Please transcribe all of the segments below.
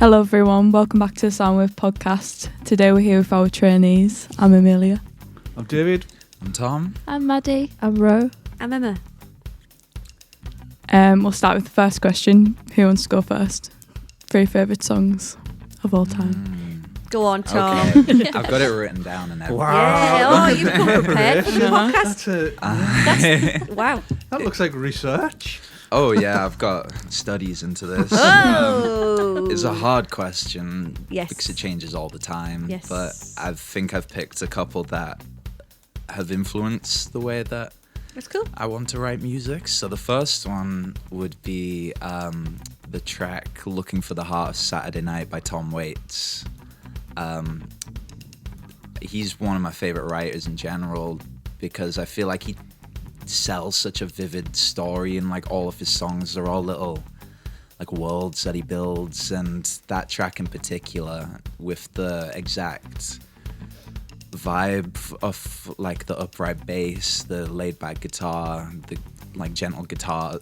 Hello everyone, welcome back to the Soundwave podcast. Today we're here with our trainees. I'm Amelia. I'm David. I'm Tom. I'm Maddie. I'm Ro. I'm Emma. We'll start with the first question. Who wants to go first? 3 favourite songs of all time. Go on, Tom. Okay. I've got it written down and everything. Wow. Yeah, you've come prepared for the podcast. That's Wow. that looks like research. Oh yeah, I've got studies into this. Oh. It's a hard question Yes. because it changes all the time. Yes. But I think I've picked a couple that have influenced the way that That's cool. I want to write music. So the first one would be the track "Looking for the Heart of Saturday Night" by Tom Waits. He's one of my favorite writers in general because I feel like he sells such a vivid story, and like all of his songs are all little like worlds that he builds, and that track in particular with the exact vibe of like the upright bass, the laid back guitar, the like gentle guitar,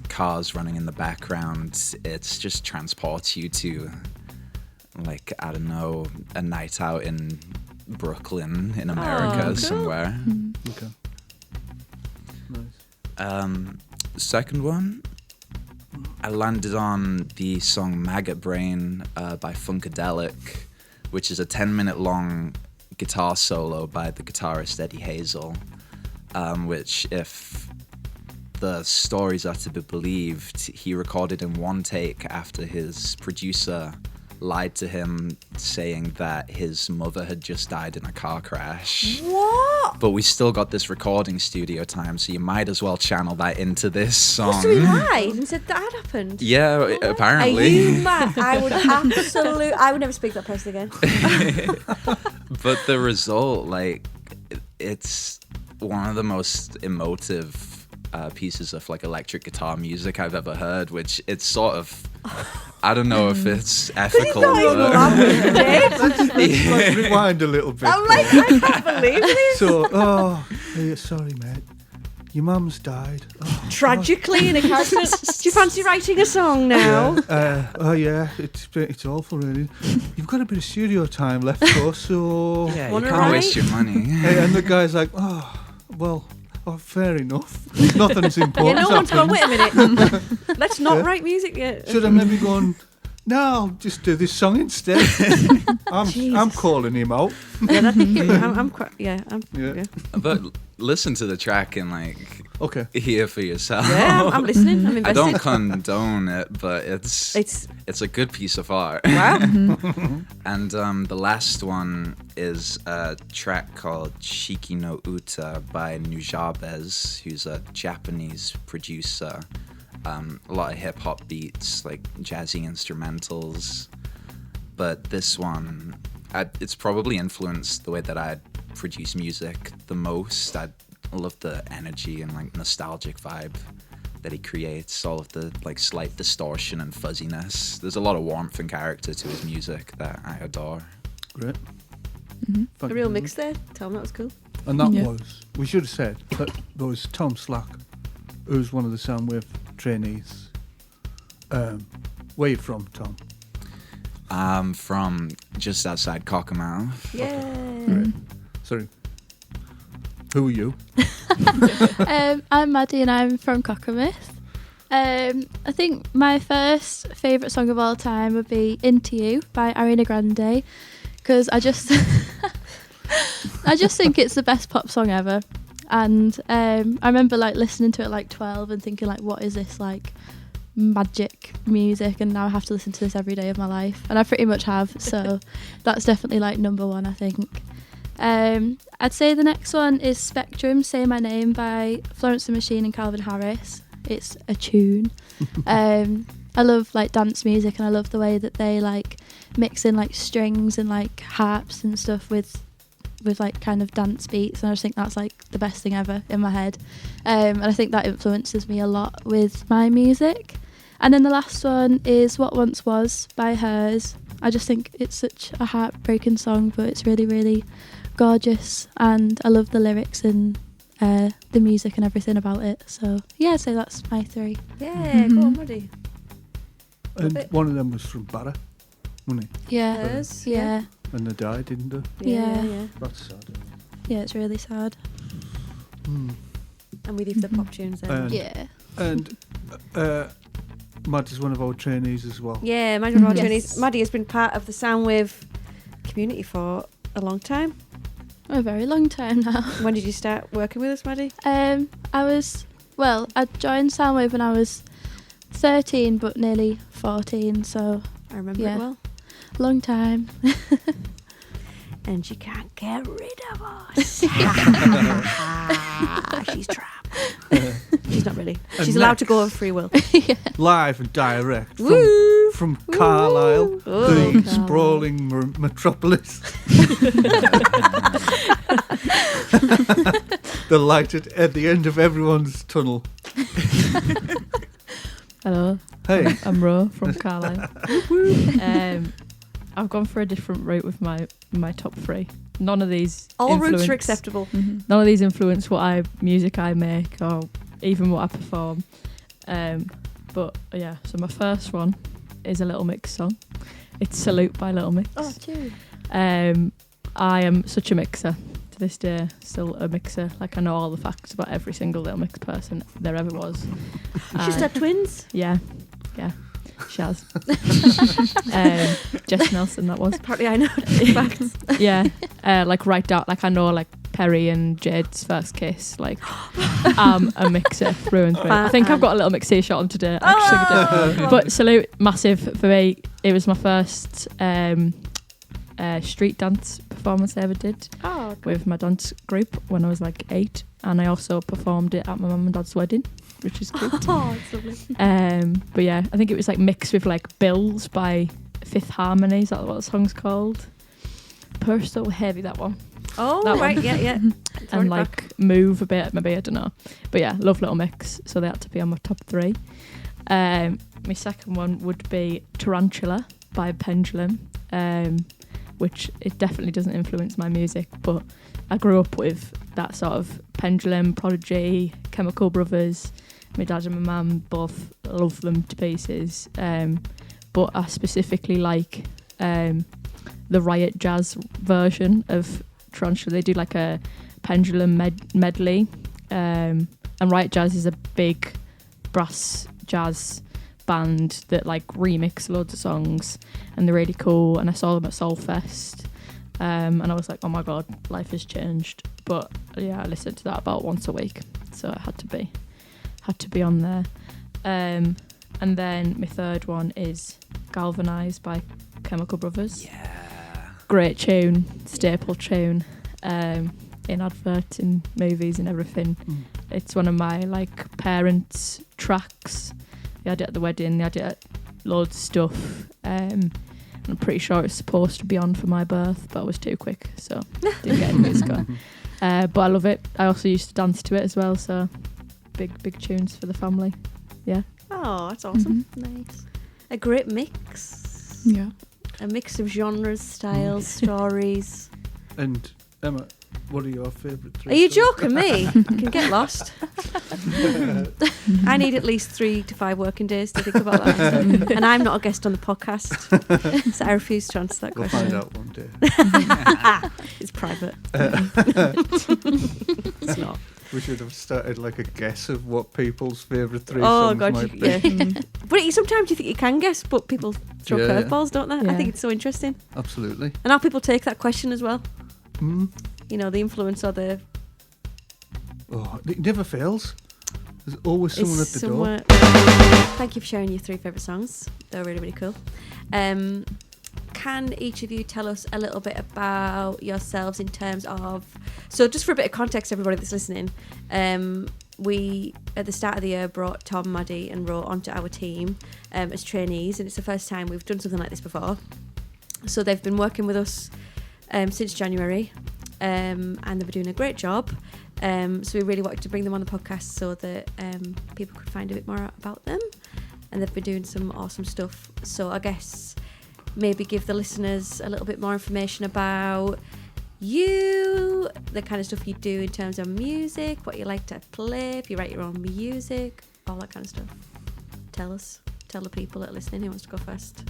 cars running in the background, it's just transports you to like, I don't know, a night out in Brooklyn in America cool. somewhere. Okay. Nice. Second one, I landed on the song Maggot Brain by Funkadelic, which is a 10-minute long guitar solo by the guitarist Eddie Hazel, which, if the stories are to be believed, he recorded in one take after his producer lied to him saying that his mother had just died in a car crash. What? But we still got this recording studio time, so you might as well channel that into this song. So he lied and said that had happened? Yeah, Are apparently. you mad? I would never speak to that person again. But the result, like, it's one of the most emotive pieces of like electric guitar music I've ever heard, which it's sort of, I don't know if it's ethical. Let's like rewind a little bit. I'm like, I can't believe this. So, hey, sorry, mate. Your mum's died. Oh, Tragically in a character. Do you fancy writing a song now? yeah, it's awful, really. You've got a bit of studio time left, though, so... Yeah, you Wanna can't write? waste your money. Hey, and the guy's like, fair enough. Nothing's important. No one's gone, wait a minute. Let's not Yeah. write music yet. Should I maybe go on... No, I'll just do this song instead. I'm Jesus. calling him out. Yeah, I'm quite, yeah. Yeah. But listen to the track and like Okay. hear for yourself. Yeah, I'm listening. I'm invested. I don't condone it, but it's a good piece of art. Wow. And the last one is a track called Shiki no Uta by Nujabes, who's a Japanese producer. A lot of hip hop beats, like jazzy instrumentals. But this one, it's probably influenced the way that I produce music the most. I love the energy and like nostalgic vibe that he creates, all of the like slight distortion and fuzziness. There's a lot of warmth and character to his music that I adore. Great. A real mix there, Tom. That was cool. And that Yeah. was, we should have said, that was Tom Slack, who's one of the Soundwave trainees. Where you from, Tom? I'm from just outside Cockermouth. Yeah. Great. Sorry. Who are you? I'm Maddie and I'm from Cockermouth. I think my first favourite song of all time would be Into You by Ariana Grande, because I just think it's the best pop song ever. And I remember like listening to it at like 12 and thinking like, what is this like magic music? And now I have to listen to this every day of my life, and I pretty much have, so that's definitely like number one, I think. I'd say the next one is Spectrum, Say My Name by Florence and the Machine and Calvin Harris. It's a tune. I love like dance music, and I love the way that they like mix in like strings and like harps and stuff with like kind of dance beats, and I just think that's like the best thing ever in my head. And I think that influences me a lot with my music. And then the last one is What Once Was by Hers. I just think it's such a heartbreaking song, but it's really, really gorgeous, and I love the lyrics and the music and everything about it. So yeah, I'd say that's my 3. Yeah, go on, Maddie. And one of them was from Barra. wasn't Yeah. Hers, Yeah. he? And they died, didn't they? Yeah. That's sad. Yeah, it's really sad. And we leave the pop tunes then. Yeah. And Maddie's one of our trainees as well. Yeah, Maddie and Yes. trainees. Maddie has been part of the Soundwave community for a long time. A very long time now. When did you start working with us, Maddie? I joined Soundwave when I was 13, but nearly 14, so I remember Yeah. it well. long time. And you can't get rid of us. She's trapped. She's not really. And She's allowed to go of free will. Live and direct Woo! from Carlisle, Oh, the Carlisle. sprawling metropolis. The light at the end of everyone's tunnel. Hello, Hey, I'm Ro from Carlisle. I've gone for a different route with my top three. None of these All routes influence- are acceptable. None of these influence music I make or even what I perform. But yeah, so my first one is a Little Mix song. It's Salute by Little Mix. Oh, too. I am such a mixer. To this day, still a mixer. Like, I know all the facts about every single Little Mix person there ever was. She's had twins. Yeah. Shaz. Jess Nelson, that was. Apparently, I know facts. Yeah. Like, right down. Like, I know, like, Perry and Jade's first kiss. Like, I'm a mixer through and through. I think I've got a Little Mix t-shirt on today. Actually, but Salute, massive for me. It was my first street dance performance I ever did Oh, with my dance group when I was like 8, and I also performed it at my mum and dad's wedding, which is cute. oh, it's lovely. But yeah, I think it was like mixed with like Bills by Fifth Harmony. Is that what the song's called? Purse So Heavy, that one. Oh, That right, one. yeah. And like Move a bit, maybe, I don't know. But yeah, love Little Mix, so they had to be on my top 3. My second one would be Tarantula by Pendulum, which it definitely doesn't influence my music, but I grew up with that sort of Pendulum, Prodigy, Chemical Brothers. My dad and my mum both love them to pieces, but I specifically like the Riot Jazz version of Tarantula. They do like a Pendulum medley, and Riot Jazz is a big brass jazz band that like remix loads of songs, and they're really cool. And I saw them at Soulfest, and I was like, oh my god, life has changed. But yeah, I listened to that about once a week, so it had to be on there. And then my third one is Galvanise by Chemical Brothers. Yeah. Great tune, staple tune, in adverts, in movies and everything. It's one of my like parents' tracks. They had it at the wedding, they had it at loads of stuff. I'm pretty sure it was supposed to be on for my birth, but I was too quick, so didn't get any music on. But I love it. I also used to dance to it as well, so big tunes for the family. Yeah. Oh, that's awesome. Nice. A great mix. Yeah. A mix of genres, styles, stories. And Emma, what are your favourite 3? Are you joking me? I can get lost. I need at least 3 to 5 working days to think about that. And I'm not a guest on the podcast, so I refuse to answer that We'll question. find out one day. It's private. It's not. We should have started like a guess of what people's favourite 3 Oh songs god, might be. yeah. But sometimes you think you can guess, but people throw Yeah, yeah. curveballs, don't they? I Yeah. think it's so interesting. Absolutely. And how people take that question as well. Mm. You know, the influence or the... Oh, it never fails. There's always someone at the door. Thank you for sharing your 3 favourite songs. They're really, really cool. Can each of you tell us a little bit about yourselves in terms of... So just for a bit of context, everybody that's listening, we, at the start of the year, brought Tom, Maddie and Ro onto our team as trainees, and it's the first time we've done something like this before. So they've been working with us since January, and they've been doing a great job. So we really wanted to bring them on the podcast so that people could find a bit more about them, and they've been doing some awesome stuff. So I guess maybe give the listeners a little bit more information about you, the kind of stuff you do in terms of music, what you like to play, if you write your own music, all that kind of stuff. Tell the people that are listening. Who wants to go first?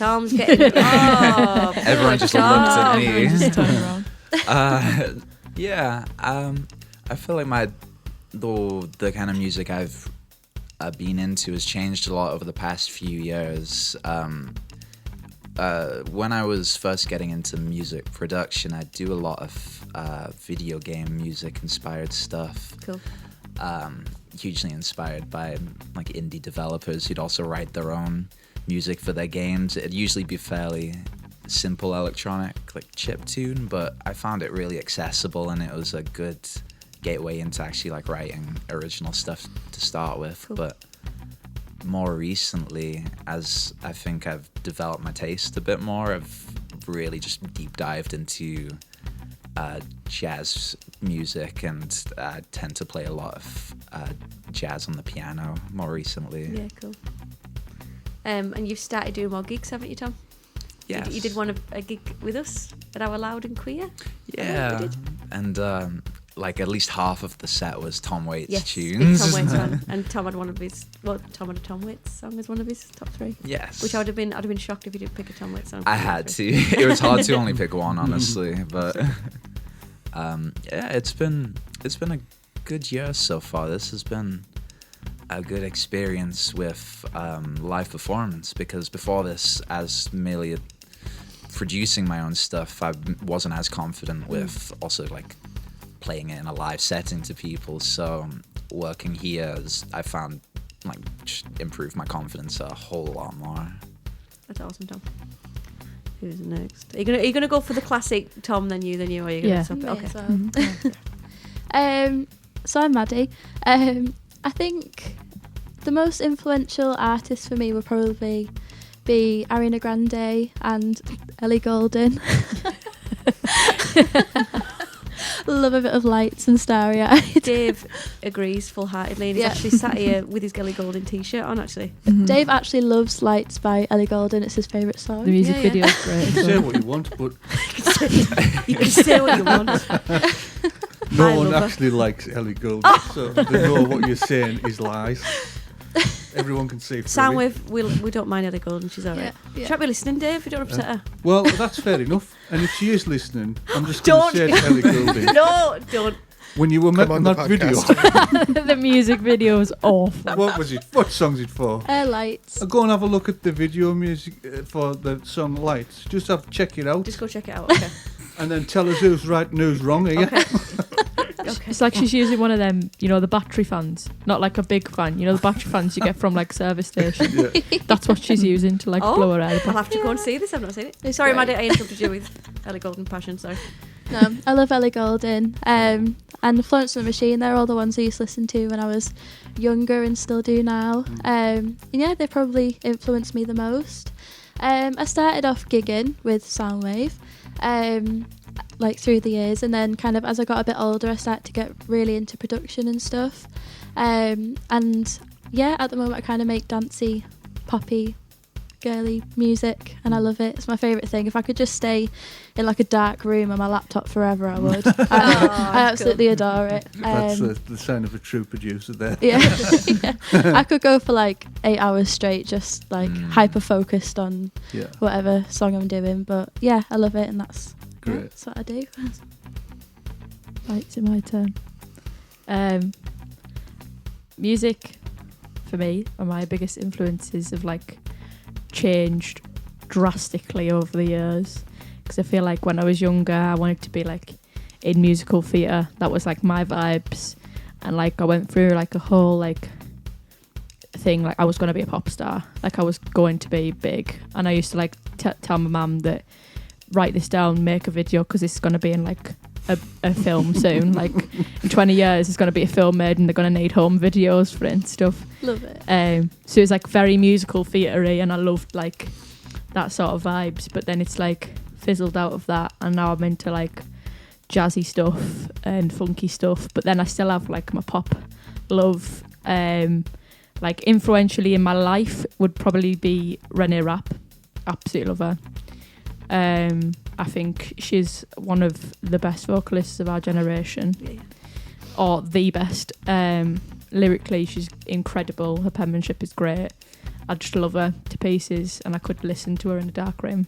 Tom's getting. Oh, Everyone just Tom. looked at me. Everyone just turned around. Yeah, I feel like the kind of music I've been into has changed a lot over the past few years. When I was first getting into music production, I'd do a lot of video game music inspired stuff. Cool. Hugely inspired by like indie developers who'd also write their own music for their games. It'd usually be fairly simple electronic, like chiptune, but I found it really accessible, and it was a good gateway into actually like writing original stuff to start with. Cool. But more recently, as I think I've developed my taste a bit more, I've really just deep dived into jazz music, and I tend to play a lot of jazz on the piano more recently. Yeah, cool. And you've started doing more gigs, haven't you, Tom? Yes. You did a gig with us at our Loud and Queer. Yeah, we did. And like at least half of the set was Tom Waits Yes, big tunes. Tom Waits fan. And Tom had one of his. Well, Tom had a Tom Waits song as one of his top 3. Yes. Which I'd have been shocked if you didn't pick a Tom Waits song. I had to. It was hard to only pick one, honestly. But yeah, it's been a good year so far. This has been a good experience with live performance, because before this, as merely producing my own stuff, I wasn't as confident with also like playing it in a live setting to people. So working here, I found like just improved my confidence a whole lot more. That's awesome, Tom. Who's next? Are you gonna go for the classic Tom, then you, or are you gonna Yeah. stop it? May Okay. as well. So I'm Maddie. I think the most influential artists for me would probably be Ariana Grande and Ellie Goulding. Love a bit of lights and starry-eyed. Dave agrees full-heartedly, and he's Yeah. actually sat here with his Ellie Goulding t-shirt on. Actually, Dave actually loves Lights by Ellie Goulding. It's his favourite song. The music Yeah, video is great. as Say well. what you want, but you can say what you want. no I one love her. actually likes Ellie Goulding, so they know what you're saying is lies. Everyone can see. Soundwave, we don't mind Ellie Goulding. She's alright. Yeah. She might be listening, Dave. You don't upset her. Well, that's fair enough. And if she is listening, I'm just going to say to Ellie Goulding, No, don't. when you were Come making on the that video, podcast. The music video is awful. what was it? What song's it for? Lights. Go and have a look at the video music for the song Lights. Just check it out, Just go check it out. Okay. and then tell us who's right and who's wrong. Here. Okay. Okay. It's like she's using one of them, you know, the battery fans. Not like a big fan, you know, the battery fans you get from like service station. Yeah. That's what she's using to like Oh, blow her hair. I'll have to go and see this. I've not seen it. It's Sorry, great. Maddie, I interrupted you with Ellie Goulding passion. Sorry. No, I love Ellie Goulding. And Florence and the Machine, they're all the ones I used to listen to when I was younger and still do now. And yeah, they probably influenced me the most. I started off gigging with Soundwave, like through the years, and then kind of as I got a bit older, I started to get really into production and stuff. And yeah, at the moment I kind of make dancey, poppy, girly music, and I love it. It's my favourite thing. If I could just stay in like a dark room on my laptop forever, I would. I absolutely adore it. That's the sign of a true producer there. Yeah. Yeah. I could go for like 8 hours straight, just like hyper focused on Yeah, whatever song I'm doing. But yeah, I love it, and that's great. that's what I do. Right, it's my turn. Music, for me, are my biggest influences have like changed drastically over the years. Because I feel like when I was younger, I wanted to be like in musical theatre. That was like my vibes. And like I went through like a whole like thing, like I was going to be a pop star. Like I was going to be big. And I used to like tell my mum that, write this down, make a video, because it's going to be in like a film soon. Like in 20 years there's going to be a film made and they're going to need home videos for it and stuff. Love it. So it's like very musical theatre-y, and I loved like that sort of vibes, but then it's like fizzled out of that, and now I'm into like jazzy stuff and funky stuff, but then I still have like my pop love. Like influentially in my life would probably be Renee Rapp. Absolutely love her. I think she's one of the best vocalists of our generation, Yeah. or the best. Lyrically, she's incredible. Her penmanship is great. I just love her to pieces, and I could listen to her in a dark room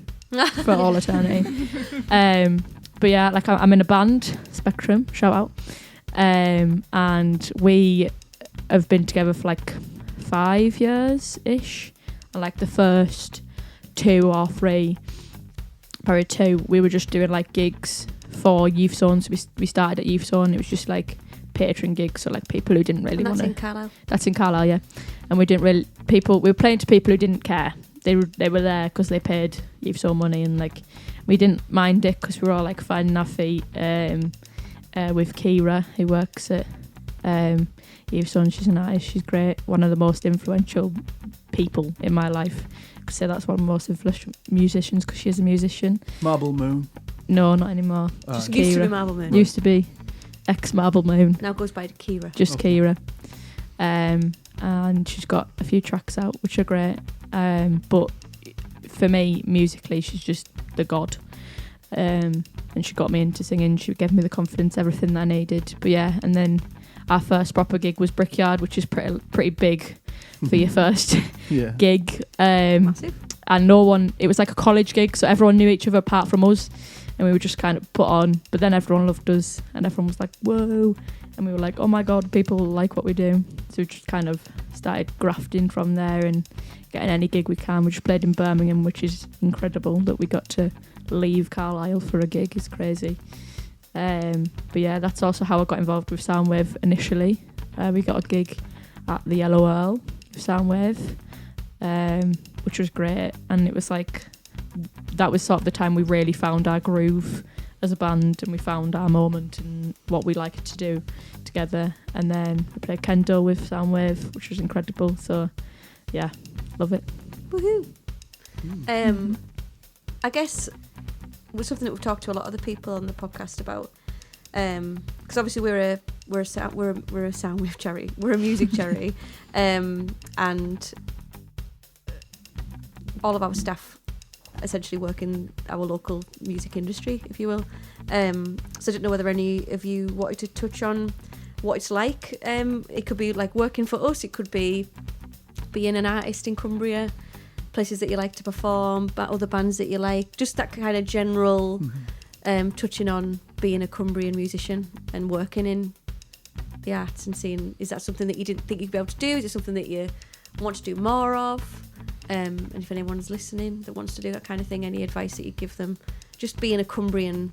for all eternity. But yeah, like I'm in a band, Spectrum, shout out, and we have been together for like 5 years ish, and like the first 2 or 3, probably 2, we were just doing like gigs for youth zones. We started at youth zone. It was just like patron gigs, so like people who didn't really want to. That's in Carlisle. That's in Carlisle, yeah. And we were playing to people who didn't care. They were there because they paid youth zone money, and like we didn't mind it because we were all like finding our feet. With Kira, who works at youth zone, she's an artist. She's great. One of the most influential people in my life. I could say that's one of the most influential musicians because she's a musician. Marble Moon. No, not anymore. Just Kira. Used to be Marble Moon. Used to be ex-Marble Moon. Now goes by Kira. Just Okay. Kira. And she's got a few tracks out which are great. But for me, musically, she's just the god. And she got me into singing. She gave me the confidence, everything that I needed. But yeah, and then our first proper gig was Brickyard, which is pretty big for your first Yeah. gig. Massive. And it was like a college gig, so everyone knew each other apart from us, and we were just kind of put on. But then everyone loved us, and everyone was like, whoa, and we were like, oh my god, people like what we do. So we just kind of started grafting from there and getting any gig we can. We just played in Birmingham, which is incredible that we got to leave Carlisle for a gig. It's crazy. But yeah, that's also how I got involved with Soundwave initially. We got a gig at the Yellow Earl with Soundwave, which was great, and it was like that was sort of the time we really found our groove as a band, and we found our moment and what we liked to do together. And then we played Kendall with Soundwave, which was incredible. So yeah, love it. Woohoo. I guess was something that we've talked to a lot of the people on the podcast about, because obviously we're a Soundwave charity, we're a music charity, and all of our staff essentially work in our local music industry, if you will. So I don't know whether any of you wanted to touch on what it's like. It could be like working for us, it could be being an artist in Cumbria, places that you like to perform, other bands that you like, just that kind of general touching on being a Cumbrian musician and working in the arts, and seeing, is that something that you didn't think you'd be able to do? Is it something that you want to do more of? And if anyone's listening that wants to do that kind of thing, any advice that you'd give them, just being a Cumbrian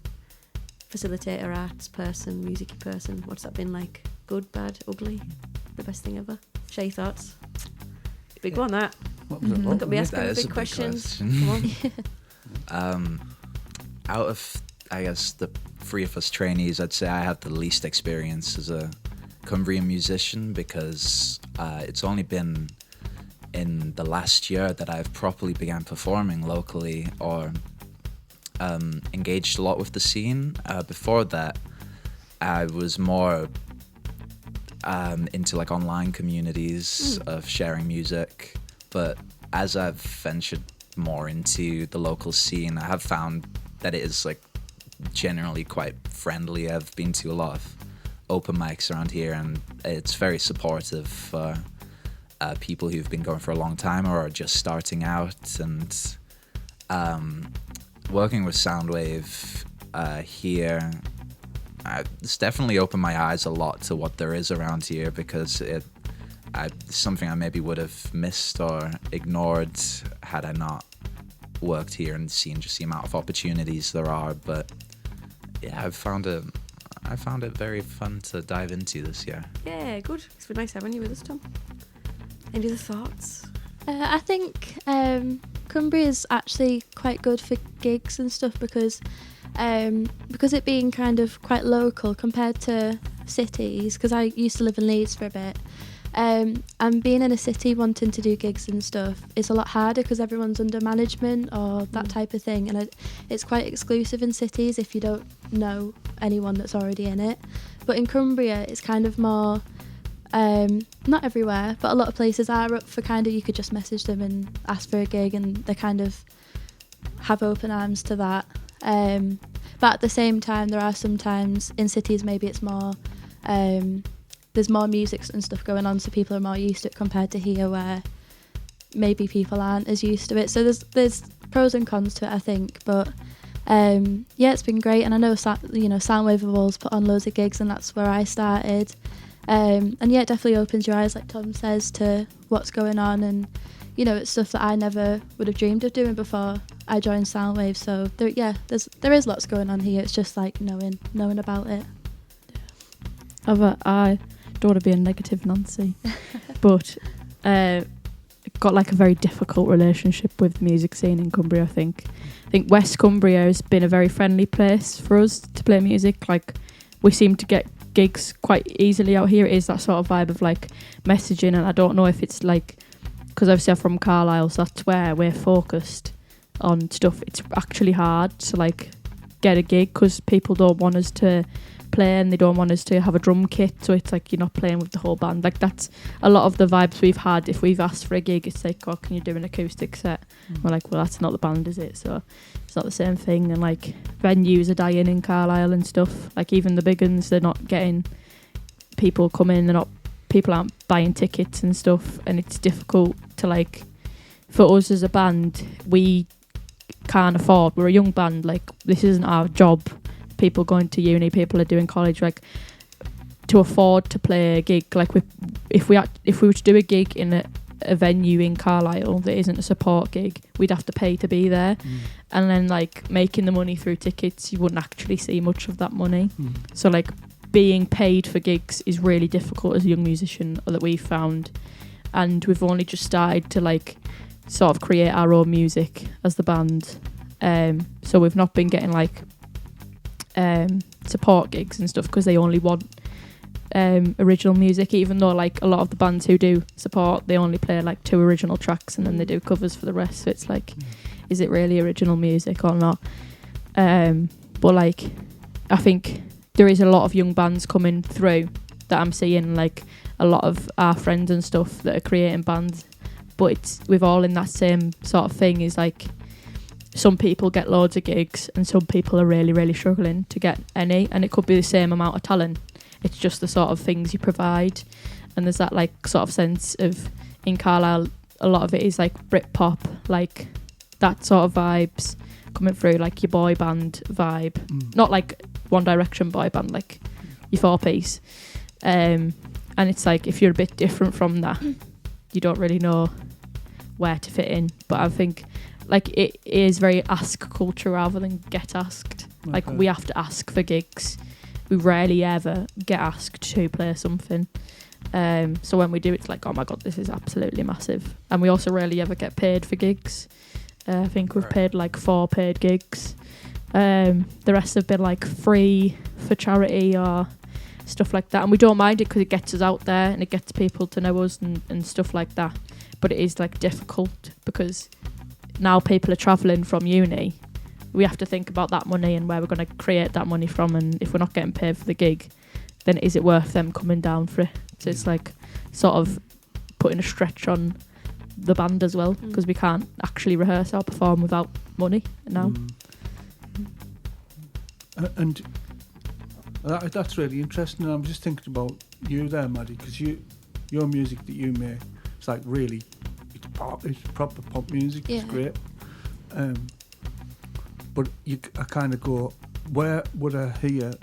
facilitator, arts person, music person, what's that been like? Good, bad, ugly, the best thing ever? Share your thoughts. Big one, that. What was it? Look at me asking That the is a big big questions. question. Come on. Out of, I guess, the 3 of us trainees, I'd say I have the least experience as a Cumbrian musician, because it's only been in the last year that I've properly began performing locally or engaged a lot with the scene. Before that, I was more into like online communities of sharing music. But as I've ventured more into the local scene, I have found that it is like generally quite friendly. I've been to a lot of open mics around here, and it's very supportive for people who've been going for a long time or are just starting out. And working with Soundwave here, it's definitely opened my eyes a lot to what there is around here, because it's something I maybe would have missed or ignored had I not worked here and seen just the amount of opportunities there are. But yeah, I found it very fun to dive into this year. Yeah, good. It's been nice having you with us, Tom. Any other thoughts? I think Cumbria is actually quite good for gigs and stuff, because it being kind of quite local compared to cities, because I used to live in Leeds for a bit, and being in a city wanting to do gigs and stuff is a lot harder because everyone's under management or that type of thing, and it's quite exclusive in cities if you don't know anyone that's already in it. But in Cumbria it's kind of more, not everywhere, but a lot of places are up for kind of, you could just message them and ask for a gig, and they kind of have open arms to that. But at the same time, there are sometimes in cities maybe it's more, there's more music and stuff going on, so people are more used to it compared to here, where maybe people aren't as used to it. So there's pros and cons to it, I think. But yeah, it's been great. And I know Soundwave have always put on loads of gigs, and that's where I started. And yeah, it definitely opens your eyes, like Tom says, to what's going on. And it's stuff that I never would have dreamed of doing before I joined Soundwave. So there is lots going on here. It's just like knowing about it. I don't want to be a negative Nancy, but got like a very difficult relationship with the music scene in Cumbria. I think West Cumbria has been a very friendly place for us to play music. Like, we seem to get gigs quite easily out here. It is that sort of vibe of like messaging, and I don't know if it's like, because obviously I'm from Carlisle, so that's where we're focused on stuff. It's actually hard to like get a gig because people don't want us to play and they don't want us to have a drum kit, so it's like you're not playing with the whole band. Like, that's a lot of the vibes we've had. If we've asked for a gig, it's like, oh, can you do an acoustic set? We're like, well, that's not the band, is it? So it's not the same thing. And like, venues are dying in Carlisle and stuff. Like, even the big ones, they're not getting people coming. People aren't buying tickets and stuff, and it's difficult to like, for us as a band, we can't afford, we're a young band, like, this isn't our job. People going to uni, people are doing college, like, to afford to play a gig, like, if we were to do a gig in a venue in Carlisle that isn't a support gig, we'd have to pay to be there. And then like making the money through tickets, you wouldn't actually see much of that money. So like, being paid for gigs is really difficult as a young musician, that we've found. And we've only just started to like sort of create our own music as the band, so we've not been getting like support gigs and stuff because they only want original music, even though like a lot of the bands who do support, they only play like 2 original tracks and then they do covers for the rest. So it's like, is it really original music or not? But like, I think there is a lot of young bands coming through that I'm seeing, like a lot of our friends and stuff that are creating bands, but we've all in that same sort of thing, is like, some people get loads of gigs and some people are really, really struggling to get any, and it could be the same amount of talent. It's just the sort of things you provide. And there's that like sort of sense of, in Carlisle, a lot of it is like Britpop, like that sort of vibes coming through, like your boy band vibe. Not like One Direction boy band, like your 4-piece. And it's like, if you're a bit different from that, you don't really know where to fit in. But I think like it is very ask culture rather than get asked. Okay. Like, we have to ask for gigs. We rarely ever get asked to play something. So when we do, it's like, oh my god, this is absolutely massive. And we also rarely ever get paid for gigs. I think we've paid like 4 paid gigs. The rest have been like free for charity or stuff like that. And we don't mind it because it gets us out there and it gets people to know us and stuff like that. But it is like difficult because now people are travelling from uni. We have to think about that money and where we're going to create that money from. And if we're not getting paid for the gig, then is it worth them coming down for it? So it's like sort of putting a stretch on the band as well, because we can't actually rehearse or perform without money now. And that's really interesting. And I'm just thinking about you there, Maddie, because your music that you make, it's like really, it's pop, it's proper pop music. Yeah. It's great. But I kind of go, where would I hear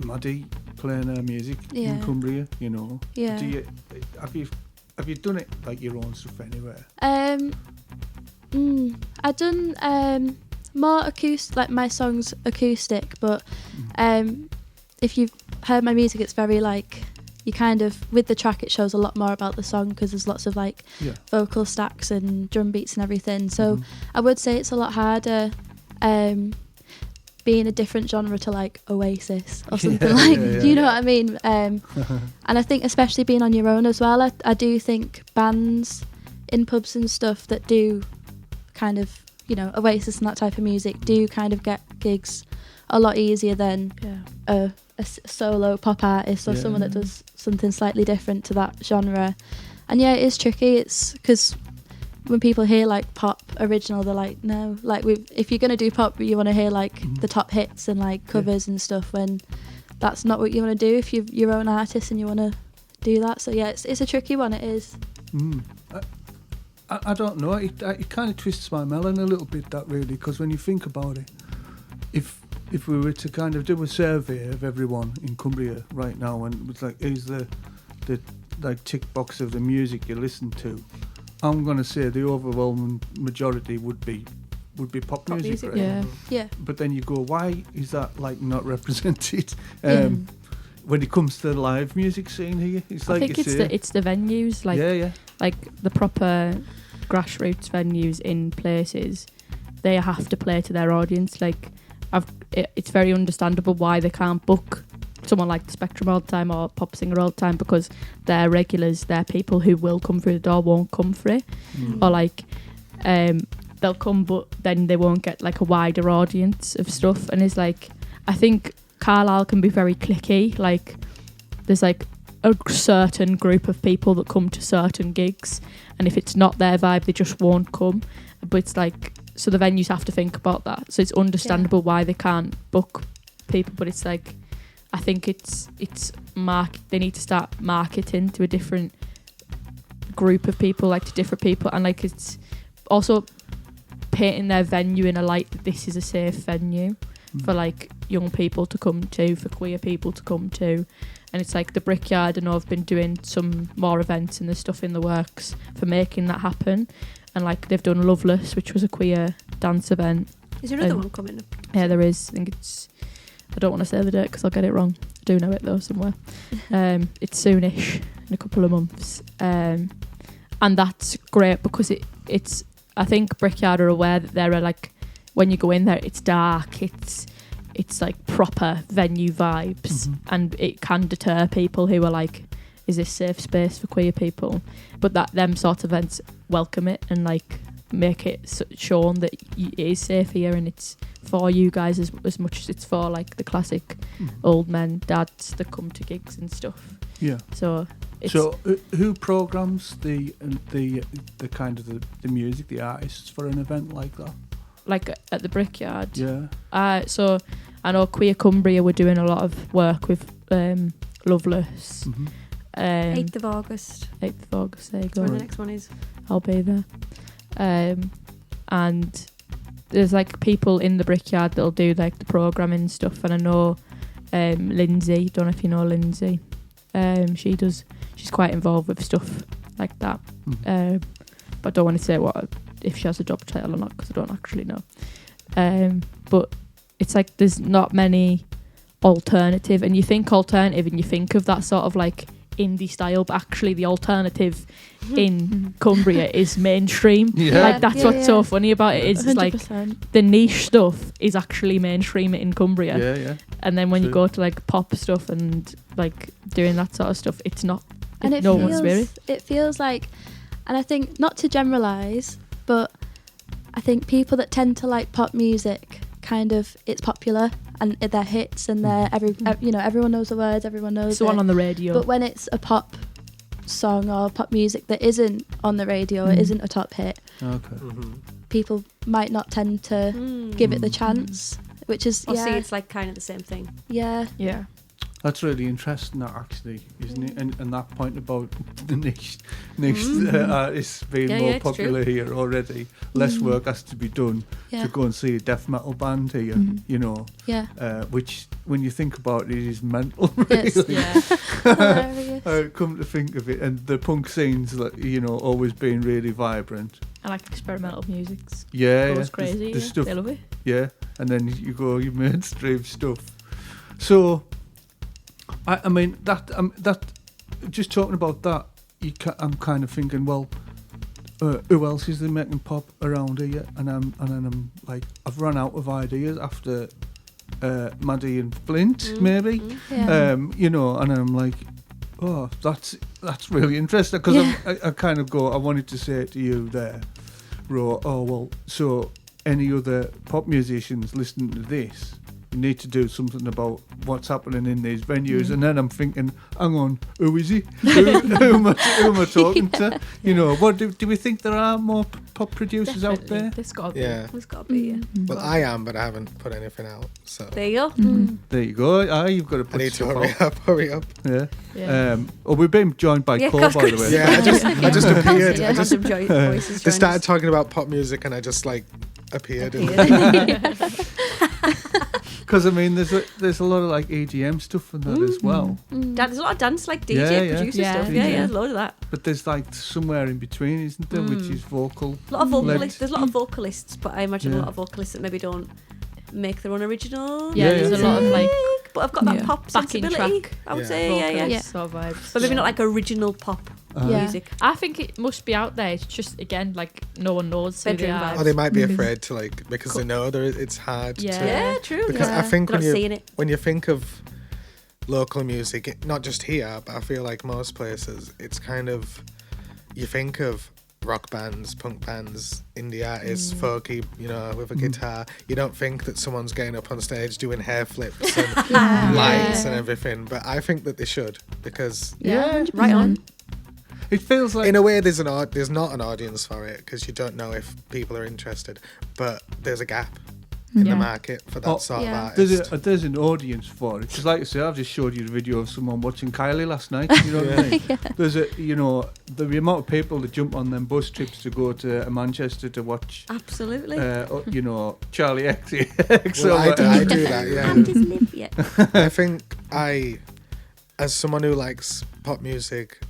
Maddie playing her music in Cumbria? You know, have you done it like your own stuff anywhere? I've done more acoustic, like my songs acoustic, but if you've heard my music, it's very like, you kind of, with the track it shows a lot more about the song because there's lots of like vocal stacks and drum beats and everything. So I would say it's a lot harder being a different genre to like Oasis or something you know what I mean? And I think especially being on your own as well, I do think bands in pubs and stuff that do kind of, you know, Oasis and that type of music do kind of get gigs a lot easier than a solo pop artist or someone that does something slightly different to that genre. And it is tricky. It's because when people hear like pop original, they're like, no, like if you're gonna do pop, you want to hear like the top hits and like covers and stuff, when that's not what you want to do if you're your own artist and you want to do that. So it's a tricky one. It is. I don't know. It kind of twists my melon a little bit, that really, because when you think about it, if we were to kind of do a survey of everyone in Cumbria right now, and it was like, here's the like tick box of the music you listen to, I'm gonna say the overwhelming majority would be pop music, right? Yeah. Yeah. But then you go, why is that like not represented? When it comes to the live music scene here, it's like I think it's the venues, like like the proper grassroots venues in places. They have to play to their audience. Like, it's very understandable why they can't book someone like the Spectrum all the time or Pop Singer all the time, because their regulars, their people who will come through the door won't come for it, or like they'll come but then they won't get like a wider audience of stuff. And it's like, I think Carlisle can be very cliquey. Like, there's like a certain group of people that come to certain gigs, and if it's not their vibe, they just won't come. But it's like, so the venues have to think about that. So it's understandable why they can't book people, but it's like, I think it's they need to start marketing to a different group of people, like to different people, and like it's also painting their venue in a light that this is a safe venue for like young people to come to, for queer people to come to. And it's like the Brickyard, I know, have been doing some more events and there's stuff in the works for making that happen. And like they've done Loveless, which was a queer dance event. Is there another one coming up? Yeah, there is. I think it's, I don't want to say the date because I'll get it wrong. I do know it though somewhere. It's soonish, in a couple of months. And that's great because it's, I think Brickyard are aware that there are like, when you go in there, it's dark, it's like proper venue vibes, and it can deter people who are like, is this safe space for queer people? But that them sort of events welcome it and like make it shown that it is safe here, and it's for you guys as much as it's for like the classic old men, dads that come to gigs and stuff. Yeah. So who programs the kind of the music, the artists for an event like that? Like at the Brickyard. Yeah. So I know Queer Cumbria were doing a lot of work with Loveless. 8th of August. 8th of August, there you go. When the next one is. I'll be there. And there's like people in the Brickyard that'll do like the programming and stuff, and I know Lindsay, don't know if you know Lindsay, she's quite involved with stuff like that, but I don't want to say if she has a job title or not because I don't actually know, but it's like there's not many alternative, and you think alternative and you think of that sort of like indie style, but actually the alternative in Cumbria is mainstream. Like that's what's so funny about it, is like the niche stuff is actually mainstream in Cumbria, and then when you go to like pop stuff and like doing that sort of stuff, it's not, and it feels like, and I think, not to generalise, but I think people that tend to like pop music, kind of, it's popular and they're hits and they're everyone knows the words, everyone knows it's the one on the radio. But when it's a pop song or pop music that isn't on the radio, it isn't a top hit, people might not tend to give it the chance, which is see it's like kind of the same thing. Yeah. That's really interesting, that actually, isn't it? And that point about the niche artists being more popular here already. Less work has to be done to go and see a death metal band here, you know. Which, when you think about it, is mental, really. Hilarious. Come to think of it, and the punk scene's, like, you know, always being really vibrant. I like experimental music. It's crazy. The stuff, they love it. Yeah, and then you go your mainstream stuff. So, I mean that just talking about that, I'm kind of thinking, well, who else is there making pop around here? And I'm like, I've run out of ideas after Maddie and Flint, maybe, you know. And I'm like, oh, that's really interesting, because I kind of go, I wanted to say it to you there, Ro. Oh well, so any other pop musicians listening to this, we need to do something about what's happening in these venues. And then I'm thinking, hang on, who is he? who am I talking to? You know, what do we think there are more pop producers out there? There's got to be. Yeah. There's got to be. Yeah. Well, I am, but I haven't put anything out. So There you go. There you go. You've got to I put need to stuff out. hurry up. Yeah. Yeah. We've been joined by Yeah, Cole, gosh, by the way. Yeah, I just appeared. Yeah. I just Random voices they join started us. talking about pop music, and I just like appeared. Because I mean, there's a lot of like EDM stuff in that as well. There's a lot of dance, like DJ, Yeah, producer yeah. stuff. Yeah, DJ. there's a load of that. But there's like somewhere in between, isn't there, which is vocal. A lot of vocalists. led. There's a lot of vocalists, but I imagine Yeah. a lot of vocalists that maybe don't make their own original. Yeah, Yeah, there's yeah. a lot of like But I've got that Yeah. pop backing sensibility. track I would Yeah. say, yeah. vocals Yeah. sort of vibes. But maybe not like original pop Yeah. music. I think it must be out there. It's just again like no one knows who they Bedroom are. vibes. Or they might be Mhm. afraid to like because they know it's hard Yeah. to. Yeah, true. Because yeah. I think They're when not you seeing it. when you think of local music, not just here, but I feel like most places, it's kind of you think of rock bands, punk bands, indie artists, folky, you know, with a guitar. You don't think that someone's getting up on stage doing hair flips and lights and everything. But I think that they should because Yeah, Right on. It feels like in a way there's not an audience for it because you don't know if people are interested. But there's a gap in Yeah. the market for that Oh, sort yeah. of artist. there's an audience for it. Because like I say, I've just showed you the video of someone watching Kylie last night. You know what I mean? There's the amount of people that jump on them bus trips to go to Manchester to watch, Absolutely. Charlie X. Well, I do that, yeah. And his lip, yeah. I think as someone who likes pop music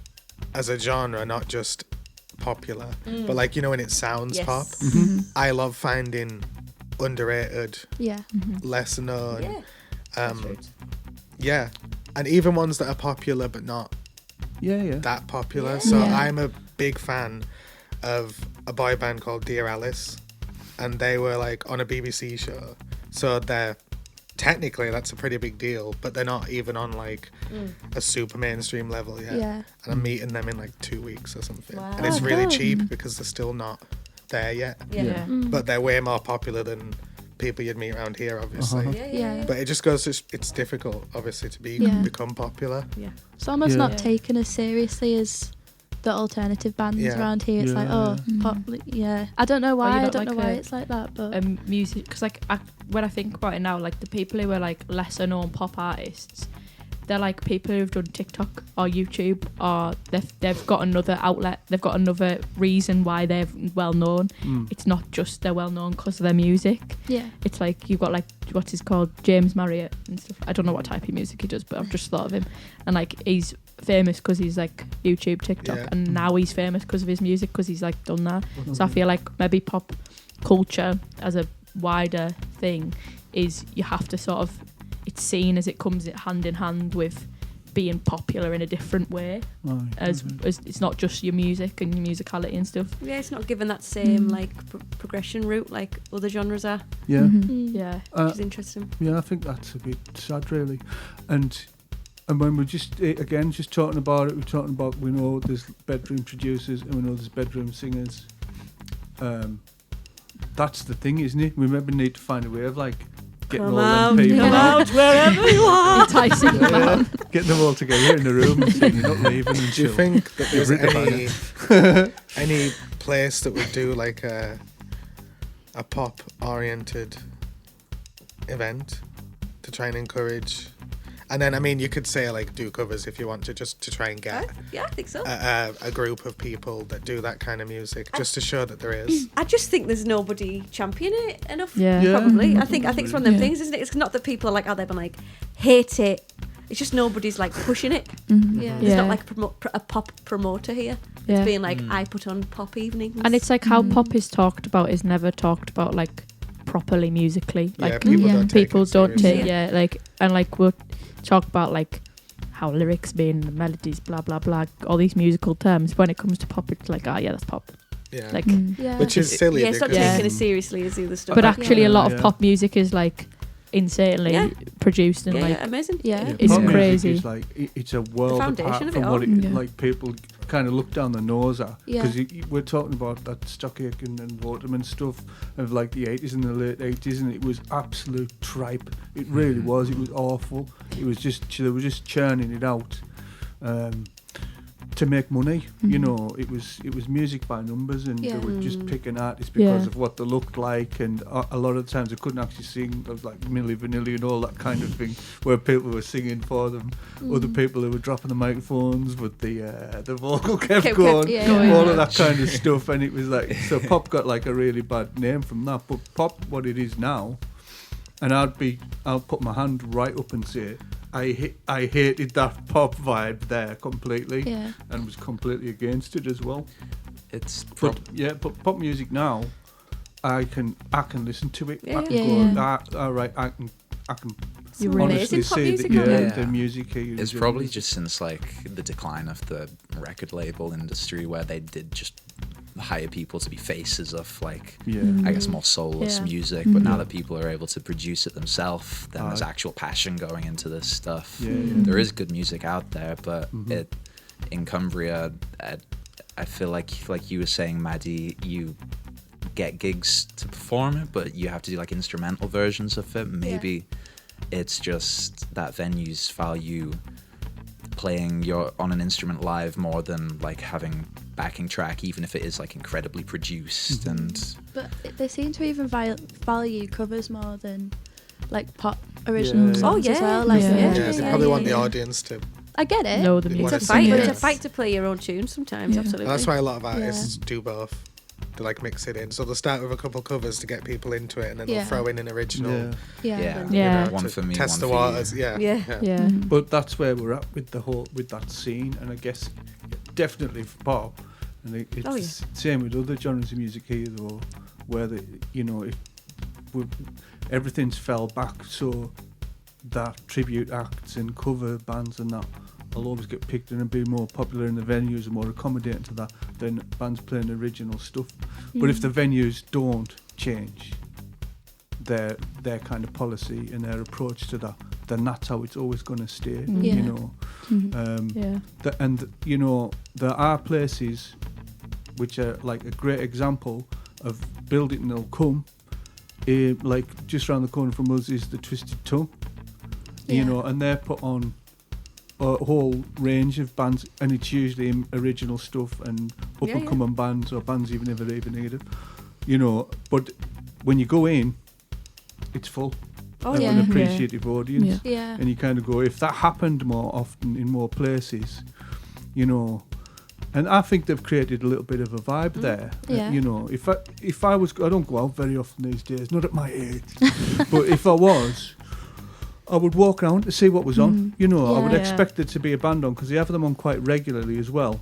as a genre, not just popular, but like, you know, when it sounds Yes. pop, I love finding underrated, Yeah. lesser known, Yeah. yeah, and even ones that are popular but not Yeah. that popular. Yeah. So Yeah. I'm a big fan of a boy band called Dear Alice, and they were like on a BBC show. So they're technically that's a pretty big deal, but they're not even on like a super mainstream level yet. Yeah. And I'm meeting them in like 2 weeks or something, Wow. and it's Oh, really cool. cheap because they're still not there yet. Yeah. Yeah. But they're way more popular than people you'd meet around here, obviously. Uh-huh. Yeah. But it just goes to it's difficult, obviously, to Yeah. become popular. It's almost Yeah. not taken as seriously as the alternative bands Yeah. around here. It's like, Yeah. pop. Yeah. I don't know why. you're I not don't know like why a- it's like that, but Music because like when I think about it now, like the people who are like lesser known pop artists, they're like people who've done TikTok or YouTube, or they've got another outlet, they've got another reason why they're well known. It's not just they're well known because of their music. yeah. It's like you've got like what is called James Marriott and stuff. I don't know what type of music he does, but I've just thought of him, and like he's famous because he's like YouTube, TikTok, Yeah. and now he's famous because of his music because he's like done that. So I feel like maybe pop culture as a wider thing is you have to sort of, it's seen as it comes hand in hand with being popular in a different way, as it's not just your music and your musicality and stuff. Yeah, it's not given that same like progression route like other genres are, Yeah. Mm. Yeah. which is interesting. Yeah, I think that's a bit sad, really. And when we're just talking about it, we're talking about, we know there's bedroom producers and we know there's bedroom singers. That's the thing, isn't it? We maybe need to find a way of like getting all them people out wherever you are. Enticing them out. getting them all together in the room and saying you're not leaving until. Do you think that there's You've written any place that would do like a pop oriented event to try and encourage? And then, I mean, you could say like do covers if you want to, just to try and get Yeah, I think so. a group of people that do that kind of music, just to show that there is. I just think there's nobody championing it enough. Yeah. Yeah. Probably. I think it's one of them Yeah. things, isn't it? It's not that people are like, they've been like, hate it. It's just nobody's like pushing it. Yeah. There's Yeah. not like a pop promoter here. Yeah. It's being like, I put on pop evenings. And it's like how pop is talked about is never talked about like properly musically. Yeah, Like people Yeah. don't take people it don't seriously. take like and like we'll talk about like how lyrics mean, the melodies, blah blah blah, all these musical terms. When it comes to pop, it's like, yeah, that's pop. Yeah. Like, Yeah. Which is silly. yeah, it's not because Yeah. taken as seriously as the other stuff. but actually, a lot Yeah. of pop music is like insanely Yeah. produced and yeah, like amazing. Yeah. It's pop music crazy. is like it's a world foundation apart of from it what all. it Yeah. like. People kind of look down the nose at, Yeah. because we're talking about that Stockache and Waterman stuff of like the 80s and the late 80s, and it was absolute tripe. It really was. It was awful. It was just, they were just churning it out to make money. You know, it was music by numbers, and Yeah. they would just pick an artist because Yeah. of what they looked like, and a lot of the times they couldn't actually sing. There was like Milli Vanilli and all that kind of thing, where people were singing for them. Other people who were dropping the microphones, but the vocal kept going, yeah. all of that kind of stuff, and it was like, so pop got like a really bad name from that. But pop, what it is now, and I'll put my hand right up and say, I hated that pop vibe there completely, Yeah. and was completely against it as well. It's But but pop music now, I can listen to it. Yeah, I can yeah. go, Yeah. all right, I can Some honestly amazing pop say music that out there. the music here It's is probably just since like the decline of the record label industry, where they did just hire people to be faces of like I guess more soulless Yeah. music, but now that people are able to produce it themselves, then there's actual passion going into this stuff. Yeah, yeah. There is good music out there, but it in Cumbria, I feel like you were saying, Maddie, you get gigs to perform it, but you have to do like instrumental versions of it. Maybe it's just that venues value playing on an instrument live more than like having backing track, even if it is like incredibly produced. And But they seem to even value covers more than like pop original Yeah. songs Oh, as yeah. well. Like, Yeah. Yeah, they probably want the audience to. I get it. know the It's music. a It's a fight. Yeah. It's a fight to play your own tunes sometimes. Yeah. Absolutely. That's why a lot of artists do both. They like mix it in. So they'll start with a couple covers to get people into it, and then Yeah. they'll throw in an original. Yeah. Yeah. yeah, you Yeah. know, one to for me, test one the for waters. you. Yeah. Yeah. Yeah. But that's where we're at with with that scene, and I guess definitely for pop, and it's Oh, yeah. the same with other genres of music here though, where everything's fell back, so that tribute acts and cover bands and that will always get picked and be more popular in the venues and more accommodating to that than bands playing original stuff. But if the venues don't change their kind of policy and their approach to that, then that's how it's always going to stay. Yeah. You know, Yeah. there are places which are like a great example of build it and they'll come. Like just around the corner from us is the Twisted Tongue, you Yeah. know, and they're put on a whole range of bands, and it's usually original stuff and up and coming bands, or bands even if they're even negative, you know. But when you go in, it's full Oh, of yeah. an appreciative audience. Yeah. Yeah. And you kind of go, if that happened more often in more places, you know, and I think they've created a little bit of a vibe there. Yeah. You know, if I was, I don't go out very often these days, not at my age, but if I was, I would walk around to see what was on. You know, I would Yeah. expect there to be a band on because they have them on quite regularly as well.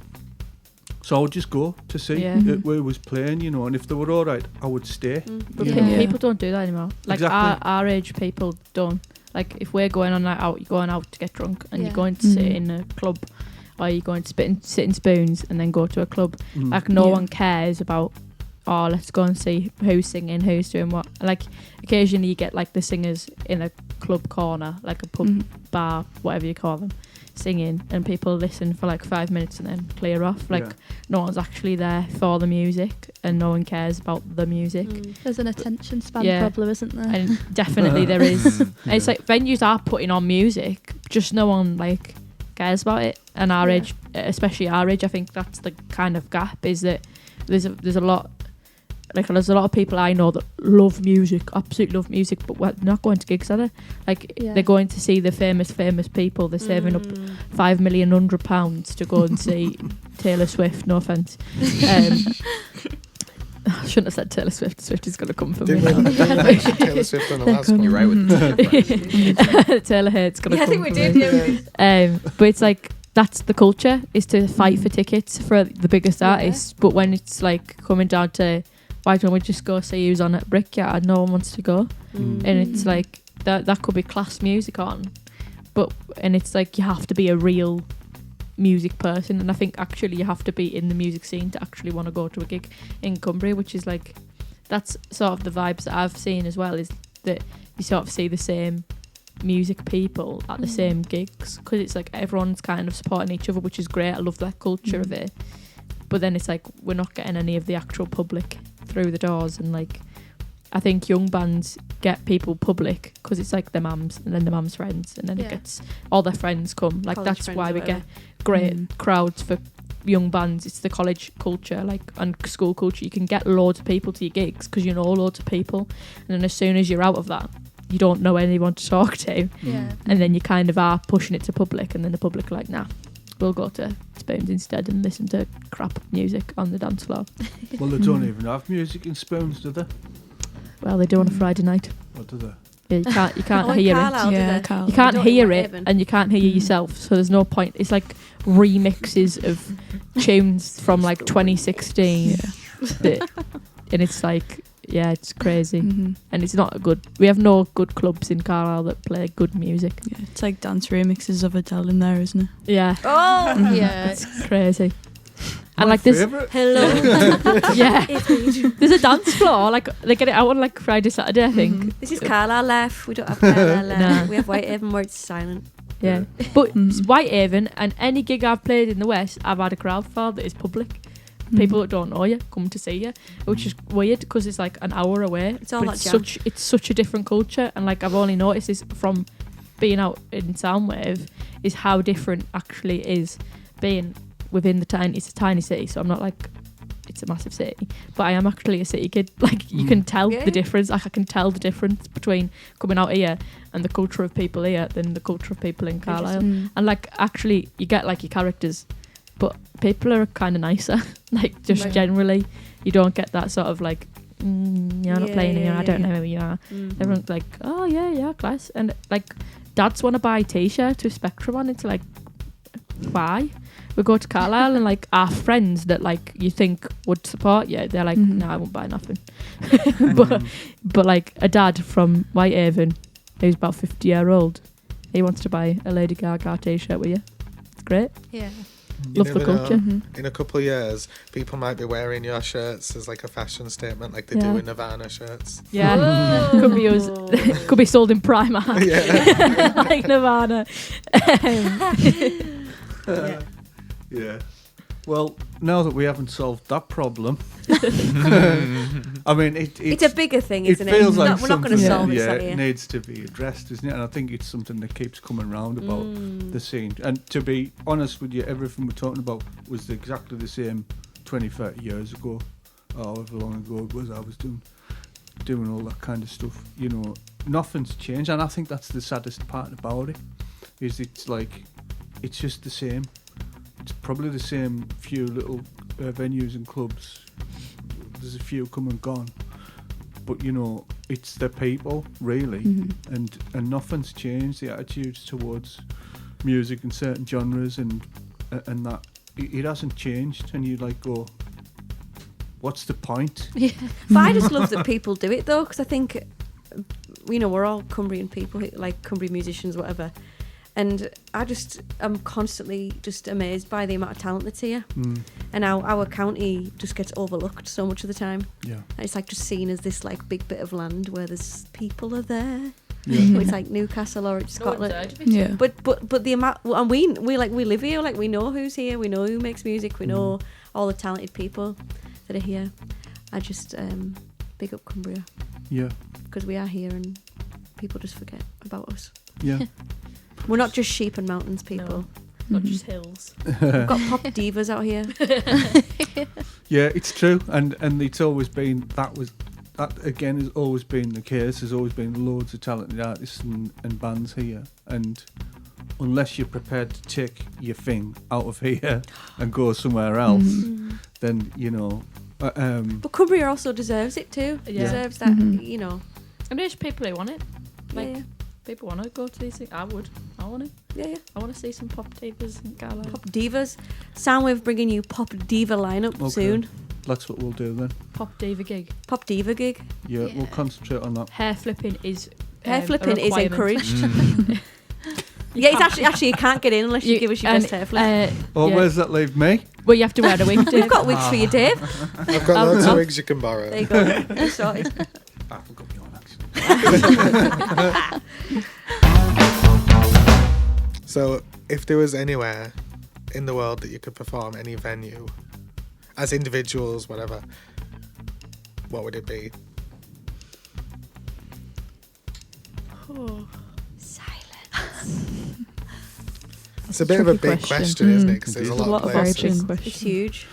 So I would just go to see Yeah. where it was playing, you know, and if they were all right, I would stay. But you Yeah. know. people don't do that anymore. Like Exactly. our age people don't. Like if we're going on a night out, you're going out to get drunk, and Yeah. you're going to sit Mhm. in a club, or you're going to sit in spoons and then go to a club. Mm. Like no Yeah. one cares about. Oh, let's go and see who's singing, who's doing what. Like occasionally you get like the singers in a club corner, like a pub bar, whatever you call them, singing, and people listen for like 5 minutes and then clear off. Like Yeah. no one's actually there for the music, and no one cares about the music. There's an attention span Yeah. problem, isn't there? And definitely there is. And it's like venues are putting on music, just no one like cares about it. And our Yeah. age, especially our age, I think that's the kind of gap, is that there's a lot. Like there's a lot of people I know that love music, absolutely love music, but they're not going to gigs, are they? Like Yeah. they're going to see the famous people. They're saving up £5,100,000 to go and see Taylor Swift. No offense. I shouldn't have said Taylor Swift. Swift is going to come for me. Didn't now. we mention Taylor Swift on the last one? You're right with the Taylor Hate's going to Yeah, I come think we for did. me. Yeah. But it's like that's the culture, is to fight for tickets for the biggest artists. But when it's like coming down to why don't we just go see who's on at Brickyard, no one wants to go. Mm. And it's like that could be class music on, and it's like you have to be a real music person, and I think actually you have to be in the music scene to actually want to go to a gig in Cumbria, which is like that's sort of the vibes that I've seen as well, is that you sort of see the same music people at the same gigs, because it's like everyone's kind of supporting each other, which is great. I love that culture of it. But then it's like we're not getting any of the actual public through the doors, and like I think young bands get people public because it's like their mums and then their mums' friends, and then it gets all their friends come. Like College that's friends why or we whatever. get great crowds for young bands. It's the college culture, like, and school culture. You can get loads of people to your gigs because you know loads of people, and then as soon as you're out of that, you don't know anyone to talk to, and then you kind of are pushing it to public, and then the public are like, nah, we'll go to Spoons instead and listen to crap music on the dance floor. Well, they don't even have music in Spoons, do they? Well, they do on a Friday night. Or do they? Yeah, you can't Oh, in hear Carlisle, it. do Yeah, they? Carlisle. You can't don't hear in it, Whitehaven. and you can't hear yourself, so there's no point. It's like remixes of tunes from like 2016, and it's like, yeah, it's crazy, and it's not good. We have no good clubs in Carlisle that play good music. Yeah, it's like dance remixes of Adele in there, isn't it? Yeah, Oh, Yeah. it's crazy. And My like this, favourite. hello. yeah, there's a dance floor. Like they get it out on like Friday, Saturday, I think. This is Carlisle left. We don't have Carlisle left. Nah. We have Whitehaven where it's silent. Yeah, but Whitehaven and any gig I've played in the West, I've had a crowd for that is public. People that don't know you come to see you, which is weird because it's like an hour away. It's all but that jam. it's such a different culture, and like I've only noticed this from being out in Soundwave, is how different actually is being within the tiny. It's a tiny city, so I'm not like it's a massive city, but I am actually a city kid. Like you can tell Yeah. the difference. Like I can tell the difference between coming out here and the culture of people here than the culture of people in Carlisle. And like actually, you get like your characters, but people are kind of nicer. Like just Right. generally, you don't get that sort of like you're not Yeah, playing here. yeah, I don't yeah. know who you are. Everyone's like, oh yeah, class. And like dads want to buy a t-shirt with Spectrum on. It's like, why? We go to Carlisle and like our friends that like you think would support you, they're like, no, I won't buy nothing. but like a dad from Whitehaven who's about 50-year-old, he wants to buy a Lady Gaga t-shirt with you. It's great. Yeah. You Love the never know. culture. In a couple of years, people might be wearing your shirts as like a fashion statement, like they Yeah. do in Nirvana shirts. Yeah, could be us. Could be sold in Primark, Yeah. like Nirvana. Yeah. Well, now that we haven't solved that problem, I mean, It's a bigger thing, it isn't it? feels like We're not going to something solve that, it yeah, out it here. needs to be addressed, isn't it? And I think it's something that keeps coming round about Mm. the scene. And to be honest with you, everything we're talking about was exactly the same 20, 30 years ago, or however long ago it was I was doing all that kind of stuff. You know, nothing's changed, and I think that's the saddest part about it, is it's like, it's just the same. It's probably the same few little venues and clubs. There's a few come and gone, but you know, it's the people really, and nothing's changed. The attitudes towards music and certain genres and that it hasn't changed. And you like go, what's the point? But I just love that people do it though, because I think, you know, we're all Cumbrian people, like Cumbrian musicians, whatever. And I'm constantly just amazed by the amount of talent that's here. And our county just gets overlooked so much of the time. Yeah. And it's like just seen as this like big bit of land where there's people are there. Yeah. It's like Newcastle or it's Scotland. Yeah. But the amount, and we live here, like we know who's here, we know who makes music, we know all the talented people that are here. I just big up Cumbria, Yeah. because we are here and people just forget about us. Yeah. We're not just sheep and mountains people. Not just hills. We've got pop divas out here. Yeah, it's true, and it's always been that again has always been the case. There's always been loads of talented artists and bands here, and unless you're prepared to take your thing out of here and go somewhere else, then you know. But Cumbria also deserves it too. Yeah. Deserves that, you know. And there's people who want it. Like Yeah, people want to go to these things. I would. I want to. yeah. I want to see some pop divas in Carlisle. Pop divas. Soundwave bringing you pop diva lineup Okay. soon. That's what we'll do then. Pop diva gig. Pop diva gig. Yeah, we'll concentrate on that. Hair flipping is Hair a flipping is requirement. encouraged. Yeah, it's actually you can't get in unless you give us your best hair flip. Oh, yeah. where's that leave me? Well, you have to wear a wig. We've Dave. got wigs for you, Dave. I've got loads of wigs you can borrow. There you go. You're sorted. I forgot you on actually. So, if there was anywhere in the world that you could perform, any venue, as individuals, whatever, what would it be? Silence. It's a bit of a tricky big question, isn't it? Because there's a There's lot of very places. big It's questions. huge.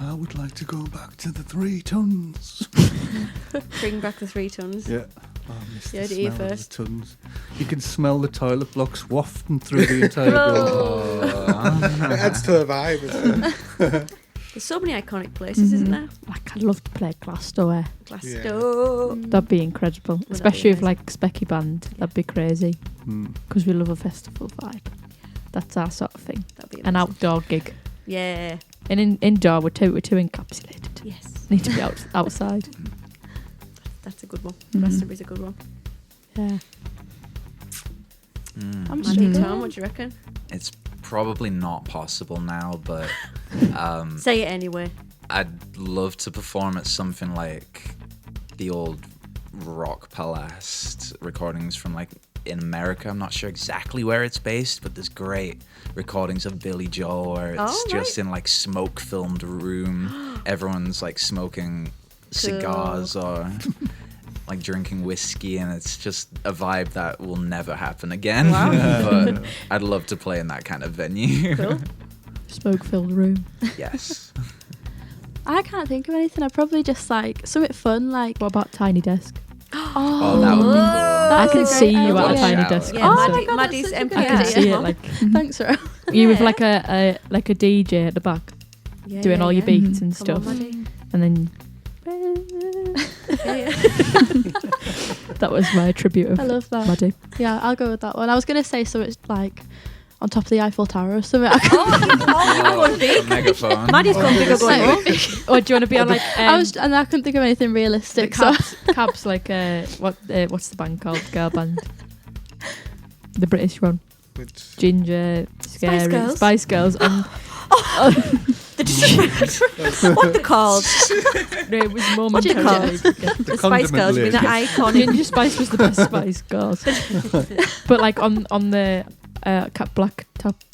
I would like to go back to the 3 tons. Bring back the 3 tons. Yeah. Oh, I miss Yeah, the do you smell of first? the tons. You can smell the toilet blocks wafting through the entire building. It adds to the vibe, isn't it? There's so many iconic places, isn't there? Like, I'd love to play Glastonbury. Glasgow. That'd be incredible, be especially with amazing? like Specky Band. That'd be crazy Mm. because we love a festival vibe. That's our sort of thing. That'd be An amazing. outdoor gig, Yeah. and indoor we're too encapsulated. Yes. Need to be outside. That's a good one. Mhm. Glastonbury's a good one. Yeah. I'm Maddie and sure. Tom, what do you reckon? It's probably not possible now, but Say it anyway. I'd love to perform at something like the old Rock Palace recordings from like in America. I'm not sure exactly where it's based, but there's great recordings of Billy Joel where it's Oh, just right. in like smoke filmed room. Everyone's like smoking cigars or like drinking whiskey, and it's just a vibe that will never happen again. Wow. But I'd love to play in that kind of venue. Cool. Smoke-filled room. Yes. I can't think of anything. I'd probably just like something fun, like What about Tiny Desk? Oh, that would be cool. I can a see great you at a idea. Tiny Shout. Desk. Yeah, Oh concert. my God, that's Maddie's such a empty good I can idea. see it like Thanks, Ro. you with Yeah. like a DJ at the back Yeah, doing yeah, all your yeah. beats and Come on, stuff, Maddie. and then Yeah, yeah. that was my tribute of I love that. Maddie. Yeah, I'll go with that one. I was gonna say something like on top of the Eiffel Tower or something. I'm going A big. megaphone. Maddie's going big or going home. Or do you want to be on like and I couldn't think of anything the realistic. So cabs like what's the band called? Girl band. The British one. Which, Ginger, Scary, Girls? Spice Girls, and What they called? no, it was What do you call momentarily. it? The Spice condiment Girls. I mean, lady. the iconic. Ginger Spice was the best Spice Girls, but like on the black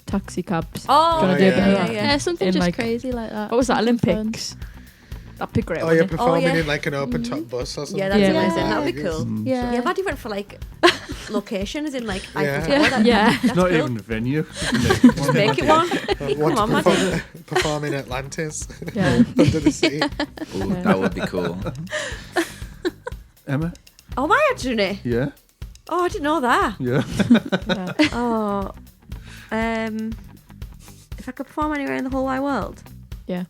taxi cabs. Oh, Do you wanna do a bit of yeah, that? yeah. yeah, something In, just like- crazy like that. What was that? Something fun. Olympics. That'd be great. oh, you're wouldn't it? performing yeah. in like an open top bus or something? Yeah, that's Yeah. amazing. Yeah. That'd be cool. Mm. Yeah. Yeah, Maddie went for like location, as in like Yeah. Eiffel Tower. That- Yeah. that's It's not cool. even a venue. Just make it one. Want on, to Maddie. perform in Atlantis Yeah. under the sea. Ooh, Yeah. that would be cool. Emma? Oh, my journey. Yeah? Oh, I didn't know that. Yeah. Yeah. Oh, if I could perform anywhere in the whole wide world, Yeah.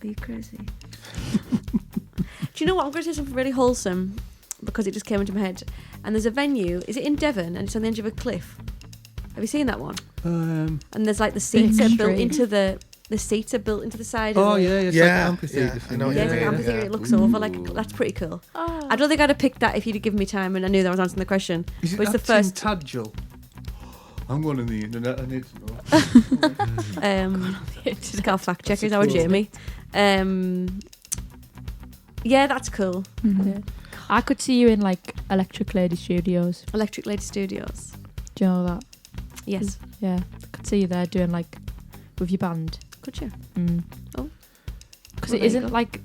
are you crazy? Do you know what? I'm going to say something really wholesome because it just came into my head. And there's a venue. Is it in Devon? And it's on the edge of a cliff. Have you seen that one? And there's like the seats are built Extreme. into the seats are built into the side. oh, of the, yeah, it's Yeah, like an amphitheatre yeah, I thing. know what Yeah, you it's like mean, an amphitheatre. yeah. It looks over like Ooh. that's pretty cool. Oh. I don't think I'd have picked that if you'd given me time and I knew that I was answering the question. Is it But it's the that first. Tadgel? I'm going on the internet. I need to know. Just got a fact check. Is our cool. Jamie? Yeah, that's cool. Yeah. I could see you in like Electric Lady Studios. Electric Lady Studios. Do you know that? Yes. Yeah. I could see you there doing like with your band. Could you? Because Oh. Well, it there you isn't go. like,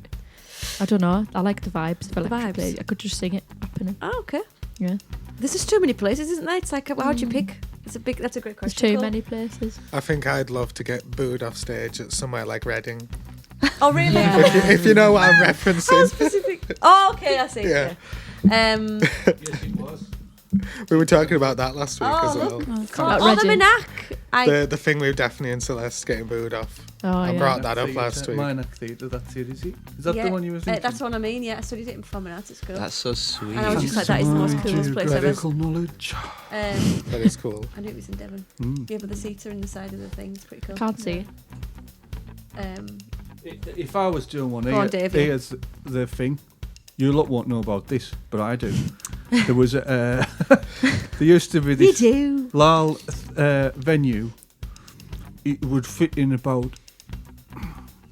I don't know. I like the vibes of Electric vibes. Lady. I could just sing it happening. Oh, okay. Yeah. There's just too many places, isn't there? It's like, how'd you pick? That's a great There's question. too Cole. many places. I think I'd love to get booed off stage at somewhere like Reading. Oh, really? If you know what I'm How referencing. specific? Oh, okay, I see. Yeah. Yeah. Yes, it was. We were talking about that last week as well. look. At Oh, the Reading. Minac. The thing with Daphne and Celeste getting booed off. Oh, I yeah. brought that up last week. Minac Theatre, that's it, is it? Is that Yeah, the one you were thinking? that's what I mean. Yeah, I studied it in performing arts at school. That's so sweet. And I was just like, that is the most coolest place ever. Geographical knowledge. That is cool. I knew it was in Devon. Mm. Yeah, but the seats are in the side of the thing. It's pretty cool. Can't see it. If I was doing one, Go on, Dave, yeah. here's the thing. You lot won't know about this, but I do. There was there used to be You this do. Lal venue. It would fit in about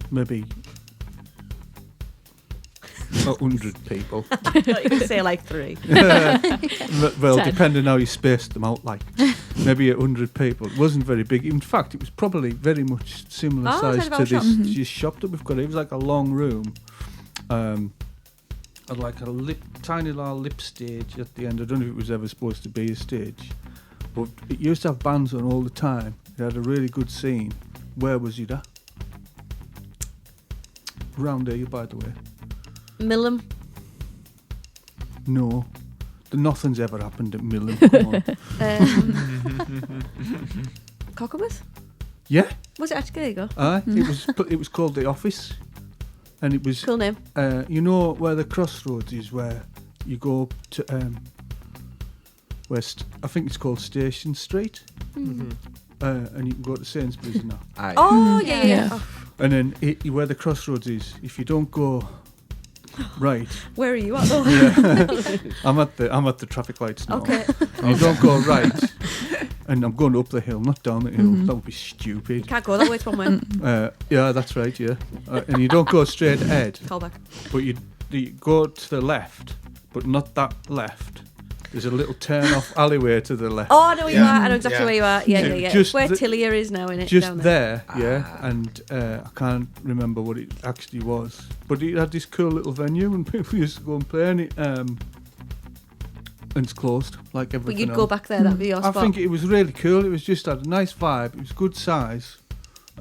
maybe 100 people. You can say like 3. Well, 10. depending how you spaced them out, like maybe 100 people. It wasn't very big. In fact, it was probably very much similar Oh, size kind of to our shop. this shop that we've got. It was like a long room, had like a tiny little lip stage at the end. I don't know if it was ever supposed to be a stage, but it used to have bands on all the time. It had a really good scene. Where was it at? Round here, by the way. Millum. No. Nothing's ever happened at Millen. Come on. Cockermouth? Yeah. Was it actually? There you go. Aye. It was called The Office. And it was, Cool name. you know where the crossroads is, where you go to, I think it's called Station Street. Mhm. And you can go to Sainsbury's and that. Aye. Oh, yeah. Yeah. Oh, And then where the crossroads is, if you don't go right, where are you at? Oh. I'm at the traffic lights now. Okay. And you don't go right, and I'm going up the hill, not down the hill. Mhm. That would be stupid. Can't go that way, it's one way. Yeah, that's right. Yeah, and you don't go straight ahead, Call back. but you go to the left, but not that left. There's a little turn off alleyway to the left. Oh, I know where you Yeah. are. I know exactly Yeah. where you are. Yeah. Just Where the- Tillier is now, innit? Just down there. there, yeah, Ah. and I can't remember what it actually was, but it had this cool little venue, and people used to go and play, and it's closed, like But everything you'd else. go back there, that'd be your I spot. think it was really cool. It was just had a nice vibe. It was good size.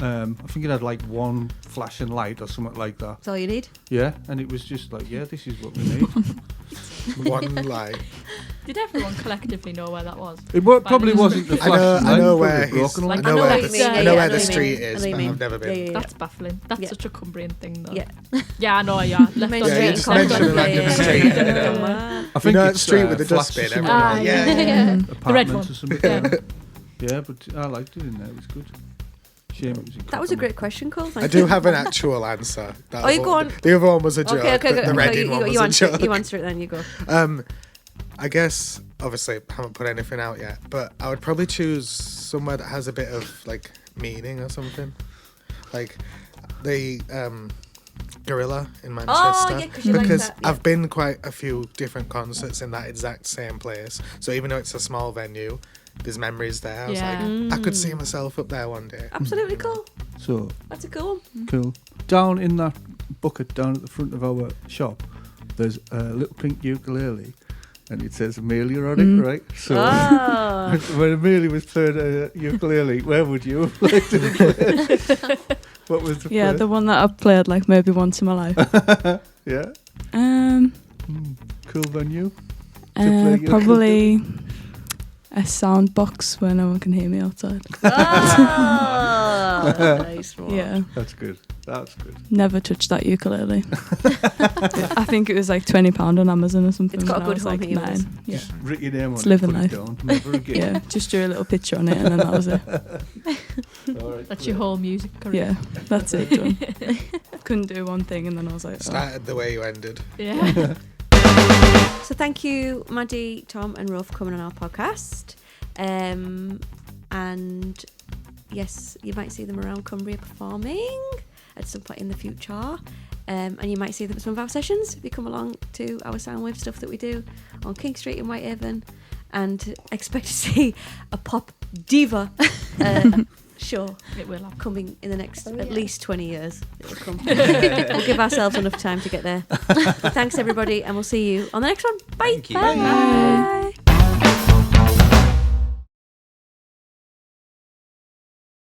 I think it had like one flashing light or something like that. That's all you need. Yeah, and it was just like, yeah, this is what we need. One light. Did everyone collectively know where that was? It probably wasn't the I know- flashing I light. know it was where probably he's- broken I light. Like, know I know where what the, you mean, I yeah, know yeah, where I the know street what you is, mean. but I've never been. Yeah. That's baffling. That's Yeah. such a Cumbrian thing, though. Yeah. Yeah, I know, yeah. Left on Mention Yeah, street, just left mention on it like street. in the street. I You think know that it's street with the flats dustbin, or something everyone. Ah, like yeah, that. yeah. The red one. Apartments or something. Yeah. Yeah, but I liked it in there. It was good. Shame it was in That was a Cockermouth. great question, Cole. I do have an actual answer. That Oh, you was- go on. The other one was a joke. Okay, but the Reading you, one was you a answer it. joke. You answer it then. You go. I guess, obviously, haven't put anything out yet, but I would probably choose somewhere that has a bit of like meaning or something, like the Gorilla in Manchester. Oh, yeah, 'cause you like because that, yeah. I've been quite a few different concerts in that exact same place. So even though it's a small venue, there's memories there. I was Yeah. like, I could see myself up there one day. Absolutely cool. So That's a cool one. cool. Down in that bucket down at the front of our shop, there's a little pink ukulele, and it says Amelia on it, right? So Oh. when Amelia was playing a ukulele, where would you have liked to play? What was the Yeah, place? the one that I've played like maybe once in my life. Yeah, cool venue. play ukulele? Probably a sound box where no one can hear me outside. Oh, nice one. Yeah, That's good. That's good. never touched that ukulele. I think it was like £20 on Amazon or something. It's got a when I good was home like here, 9. does it? Yeah, Just write your name on It's it, living put life. it down. Never again. yeah, just drew a little picture on it and then that was it. All right, That's your whole music career. Yeah, that's it. Done. Couldn't do one thing and then I was like, oh. Started the way you ended. Yeah. So thank you, Maddie, Tom, and Ro for coming on our podcast. And yes, you might see them around Cumbria performing at some point in the future. And you might see them at some of our sessions if you come along to our Soundwave stuff that we do on King Street in Whitehaven. And expect to see a pop diva show It will happen. coming in the next Oh, at yeah. least 20 years. It will come. We'll give ourselves enough time to get there. Thanks, everybody, and we'll see you on the next one. Bye. Thank you. Bye.